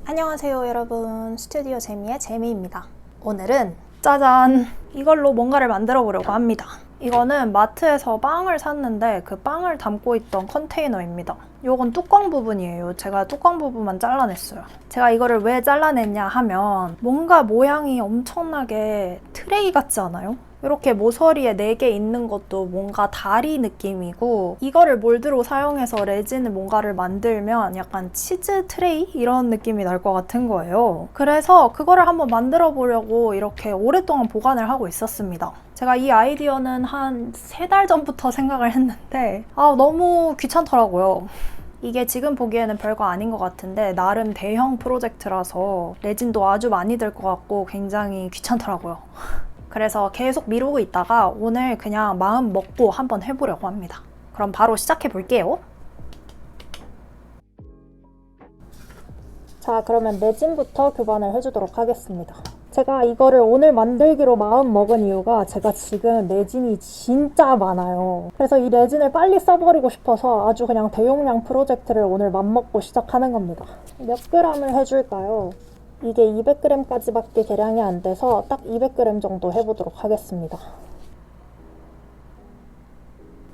안녕하세요 여러분, 스튜디오 재미의 재미입니다. 오늘은 짜잔! 이걸로 뭔가를 만들어 보려고 합니다. 이거는 마트에서 빵을 샀는데 그 빵을 담고 있던 컨테이너입니다. 이건 뚜껑 부분이에요. 제가 뚜껑 부분만 잘라냈어요. 제가 이거를 왜 잘라냈냐 하면 뭔가 모양이 엄청나게 트레이 같지 않아요? 이렇게 모서리에 4개 있는 것도 뭔가 다리 느낌이고, 이거를 몰드로 사용해서 레진을 뭔가를 만들면 약간 치즈 트레이? 이런 느낌이 날 것 같은 거예요. 그래서 그거를 한번 만들어 보려고 이렇게 오랫동안 보관을 하고 있었습니다. 제가 이 아이디어는 한 3달 전부터 생각을 했는데 너무 귀찮더라고요. 이게 지금 보기에는 별거 아닌 것 같은데 나름 대형 프로젝트라서 레진도 아주 많이 들 것 같고 굉장히 귀찮더라고요. 그래서 계속 미루고 있다가 오늘 그냥 마음 먹고 한번 해보려고 합니다. 그럼 바로 시작해 볼게요. 자, 그러면 레진부터 교반을 해주도록 하겠습니다. 제가 이거를 오늘 만들기로 마음 먹은 이유가 제가 지금 레진이 진짜 많아요. 그래서 이 레진을 빨리 써버리고 싶어서 아주 그냥 대용량 프로젝트를 오늘 맘먹고 시작하는 겁니다. 몇 그램을 해줄까요? 이게 200g까지밖에 계량이 안 돼서 딱 200g 정도 해보도록 하겠습니다.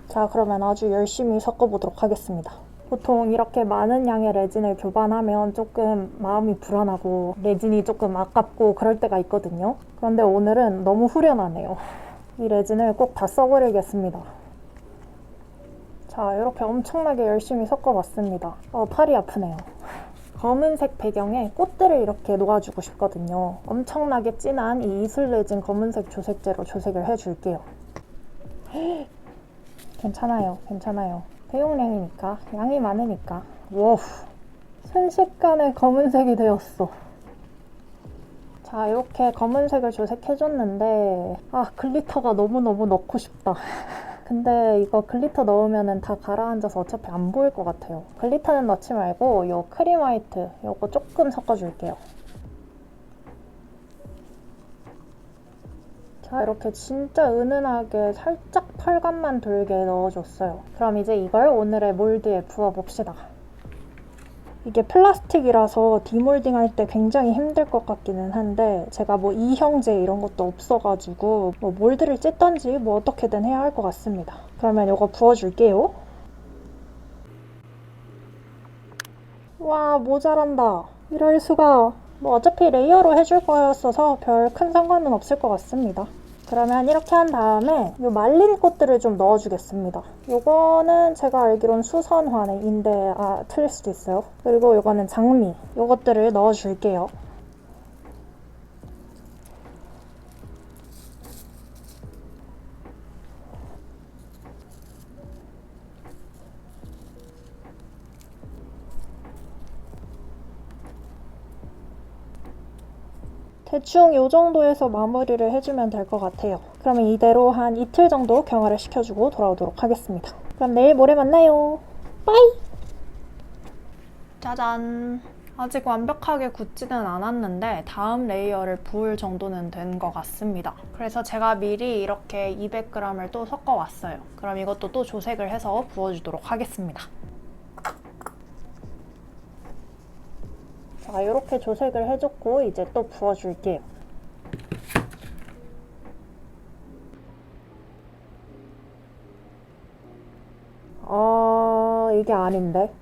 자, 그러면 아주 열심히 섞어보도록 하겠습니다. 보통 이렇게 많은 양의 레진을 교반하면 조금 마음이 불안하고 레진이 조금 아깝고 그럴 때가 있거든요. 그런데 오늘은 너무 후련하네요. 이 레진을 꼭 다 써버리겠습니다. 자, 이렇게 엄청나게 열심히 섞어봤습니다. 팔이 아프네요. 검은색 배경에 꽃들을 이렇게 놓아주고 싶거든요. 엄청나게 진한 이 이슬 레진 검은색 조색제로 조색을 해줄게요. 괜찮아요, 괜찮아요. 대용량이니까, 양이 많으니까. 워우, 순식간에 검은색이 되었어. 자, 이렇게 검은색을 조색해줬는데 글리터가 너무너무 넣고 싶다. 근데 이거 글리터 넣으면 다 가라앉아서 어차피 안 보일 것 같아요. 글리터는 넣지 말고 이 크림 화이트 이거 조금 섞어줄게요. 자, 이렇게 진짜 은은하게 살짝 펄감만 돌게 넣어줬어요. 그럼 이제 이걸 오늘의 몰드에 부어봅시다. 이게 플라스틱이라서 디몰딩 할 때 굉장히 힘들 것 같기는 한데 제가 뭐 이형제 이런 것도 없어가지고 뭐 몰드를 찢던지 뭐 어떻게든 해야 할 것 같습니다. 그러면 이거 부어줄게요. 와, 모자란다. 이럴 수가. 뭐 어차피 레이어로 해줄 거였어서 별 큰 상관은 없을 것 같습니다. 그러면 이렇게 한 다음에 이 말린 꽃들을 좀 넣어주겠습니다. 요거는 제가 알기론 수선화인데 틀릴 수도 있어요. 그리고 요거는 장미. 요것들을 넣어줄게요. 대충 이 정도에서 마무리를 해주면 될 것 같아요. 그러면 이대로 한 이틀 정도 경화를 시켜주고 돌아오도록 하겠습니다. 그럼 내일 모레 만나요. 빠이! 짜잔! 아직 완벽하게 굳지는 않았는데 다음 레이어를 부을 정도는 된 것 같습니다. 그래서 제가 미리 이렇게 200g을 또 섞어왔어요. 그럼 이것도 또 조색을 해서 부어주도록 하겠습니다. 자, 이렇게 조색을 해줬고 이제 또 부어줄게요. 이게 아닌데?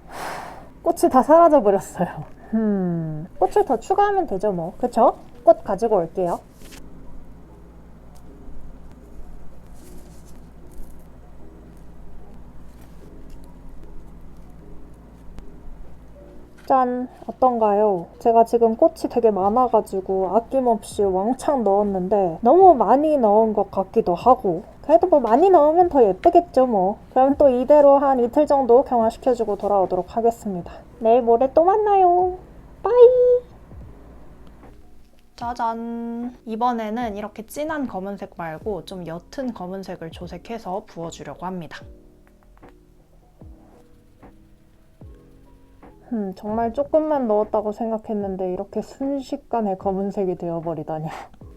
꽃이 다 사라져버렸어요. 꽃을 더 추가하면 되죠 뭐. 그쵸? 꽃 가지고 올게요. 짠! 어떤가요? 제가 지금 꽃이 되게 많아가지고 아낌없이 왕창 넣었는데 너무 많이 넣은 것 같기도 하고, 그래도 뭐 많이 넣으면 더 예쁘겠죠 뭐. 그럼 또 이대로 한 이틀 정도 경화시켜주고 돌아오도록 하겠습니다. 내일 모레 또 만나요. 빠이! 짜잔! 이번에는 이렇게 진한 검은색 말고 좀 옅은 검은색을 조색해서 부어주려고 합니다. 정말 조금만 넣었다고 생각했는데 이렇게 순식간에 검은색이 되어버리다니.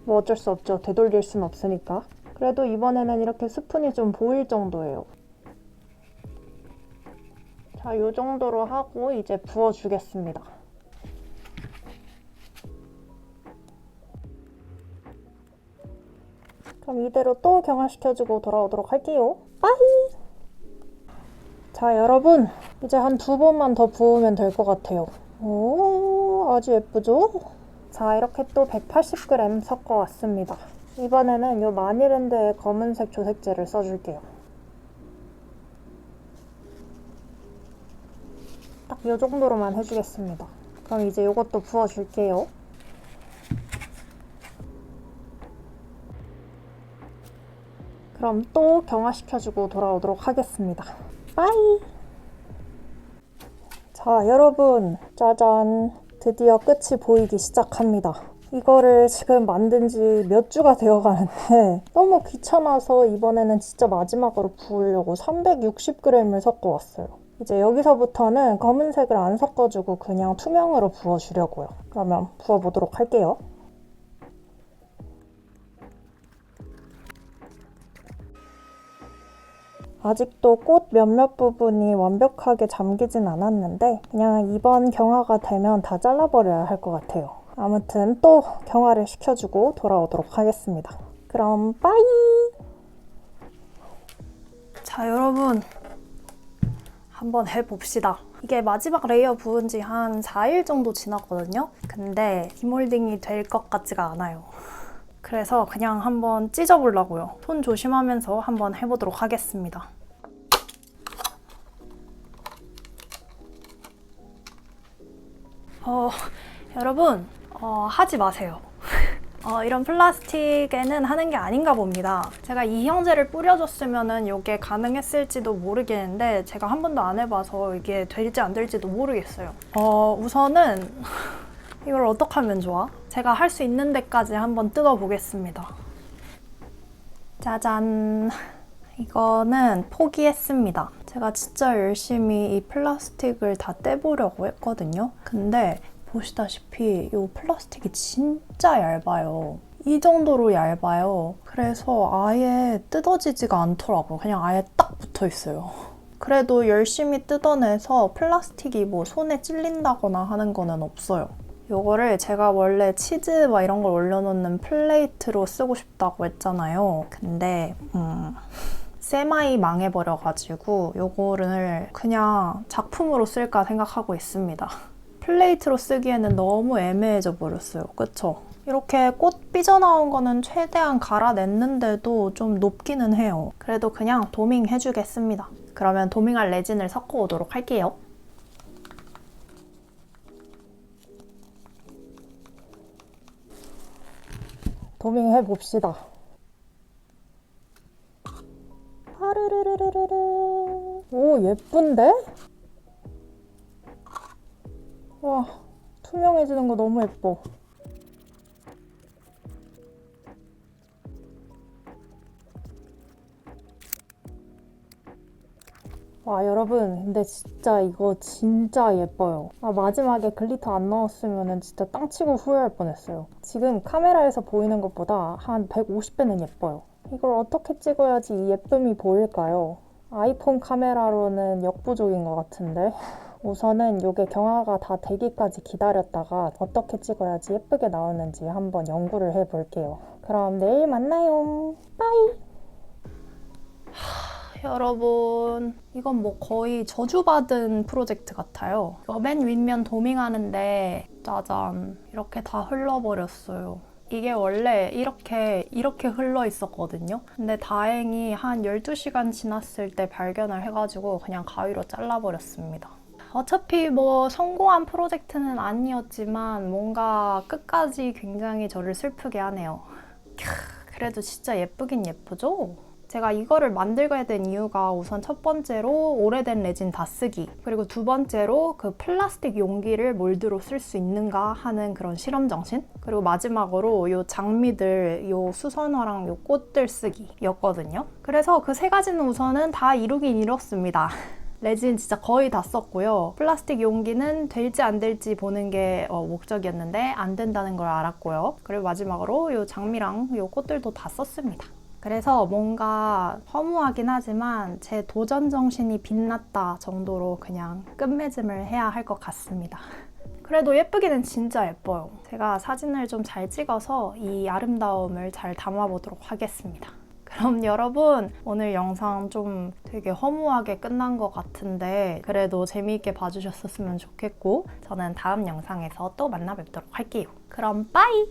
뭐 어쩔 수 없죠. 되돌릴 순 없으니까. 그래도 이번에는 이렇게 스푼이 좀 보일 정도예요. 자, 이 정도로 하고 이제 부어주겠습니다. 그럼 이대로 또 경화시켜주고 돌아오도록 할게요. 빠이! 자, 여러분, 이제 한 2번만 더 부으면 될 것 같아요. 오, 아주 예쁘죠? 자, 이렇게 또 180g 섞어왔습니다. 이번에는 이 마니랜드의 검은색 조색제를 써줄게요. 딱 이 정도로만 해주겠습니다. 그럼 이제 이것도 부어줄게요. 그럼 또 경화시켜주고 돌아오도록 하겠습니다. 빠이! 자, 여러분, 짜잔! 드디어 끝이 보이기 시작합니다. 이거를 지금 만든 지 몇 주가 되어 가는데 너무 귀찮아서 이번에는 진짜 마지막으로 부으려고 360g을 섞어왔어요. 이제 여기서부터는 검은색을 안 섞어주고 그냥 투명으로 부어주려고요. 그러면 부어보도록 할게요. 아직도 꽃 몇몇 부분이 완벽하게 잠기진 않았는데 그냥 이번 경화가 되면 다 잘라버려야 할 것 같아요. 아무튼 또 경화를 시켜주고 돌아오도록 하겠습니다. 그럼 빠이! 자, 여러분, 한번 해봅시다. 이게 마지막 레이어 부은 지 한 4일 정도 지났거든요. 근데 디몰딩이 될 것 같지가 않아요. 그래서 그냥 한번 찢어보려고요. 손 조심하면서 한번 해보도록 하겠습니다. 여러분, 하지 마세요. 이런 플라스틱에는 하는 게 아닌가 봅니다. 제가 이 형제를 뿌려줬으면 이게 가능했을지도 모르겠는데 제가 한 번도 안 해봐서 이게 될지 안 될지도 모르겠어요. 우선은 이걸 어떻게 하면 좋아? 제가 할 수 있는 데까지 한번 뜯어보겠습니다. 짜잔! 이거는 포기했습니다. 제가 진짜 열심히 이 플라스틱을 다 떼보려고 했거든요. 근데 보시다시피 이 플라스틱이 진짜 얇아요. 이 정도로 얇아요. 그래서 아예 뜯어지지가 않더라고요. 그냥 아예 딱 붙어 있어요. 그래도 열심히 뜯어내서 플라스틱이 뭐 손에 찔린다거나 하는 거는 없어요. 요거를 제가 원래 치즈 막 이런 걸 올려놓는 플레이트로 쓰고 싶다고 했잖아요. 근데 세마이 망해버려가지고 요거를 그냥 작품으로 쓸까 생각하고 있습니다. 플레이트로 쓰기에는 너무 애매해져 버렸어요. 그쵸? 이렇게 꽃 삐져나온 거는 최대한 갈아냈는데도 좀 높기는 해요. 그래도 그냥 도밍 해주겠습니다. 그러면 도밍할 레진을 섞어 오도록 할게요. 도밍 해봅시다. 하르르르르르. 오, 예쁜데? 와, 투명해지는 거 너무 예뻐. 와, 여러분, 근데 진짜 이거 진짜 예뻐요. 마지막에 글리터 안 넣었으면 진짜 땅 치고 후회할 뻔했어요. 지금 카메라에서 보이는 것보다 한 150배는 예뻐요. 이걸 어떻게 찍어야지 이 예쁨이 보일까요? 아이폰 카메라로는 역부족인 것 같은데. 우선은 이게 경화가 다 되기까지 기다렸다가 어떻게 찍어야지 예쁘게 나오는지 한번 연구를 해볼게요. 그럼 내일 만나요. 빠이! 여러분, 이건 뭐 거의 저주받은 프로젝트 같아요. 맨 윗면 도밍하는데 짜잔, 이렇게 다 흘러버렸어요. 이게 원래 이렇게 흘러 있었거든요. 근데 다행히 한 12시간 지났을 때 발견을 해가지고 그냥 가위로 잘라버렸습니다. 어차피 뭐 성공한 프로젝트는 아니었지만 뭔가 끝까지 굉장히 저를 슬프게 하네요. 그래도 진짜 예쁘긴 예쁘죠? 제가 이거를 만들게 된 이유가 우선 첫 번째로 오래된 레진 다 쓰기, 그리고 두 번째로 그 플라스틱 용기를 몰드로 쓸 수 있는가 하는 그런 실험 정신, 그리고 마지막으로 요 장미들, 요 수선화랑 요 꽃들 쓰기였거든요. 그래서 그 세 가지는 우선은 다 이루긴 이뤘습니다. 레진 진짜 거의 다 썼고요. 플라스틱 용기는 될지 안 될지 보는 게 목적이었는데 안 된다는 걸 알았고요. 그리고 마지막으로 요 장미랑 요 꽃들도 다 썼습니다. 그래서 뭔가 허무하긴 하지만 제 도전 정신이 빛났다 정도로 그냥 끝맺음을 해야 할 것 같습니다. 그래도 예쁘기는 진짜 예뻐요. 제가 사진을 좀 잘 찍어서 이 아름다움을 잘 담아보도록 하겠습니다. 그럼 여러분, 오늘 영상 좀 되게 허무하게 끝난 것 같은데 그래도 재미있게 봐주셨으면 좋겠고 저는 다음 영상에서 또 만나 뵙도록 할게요. 그럼 빠이!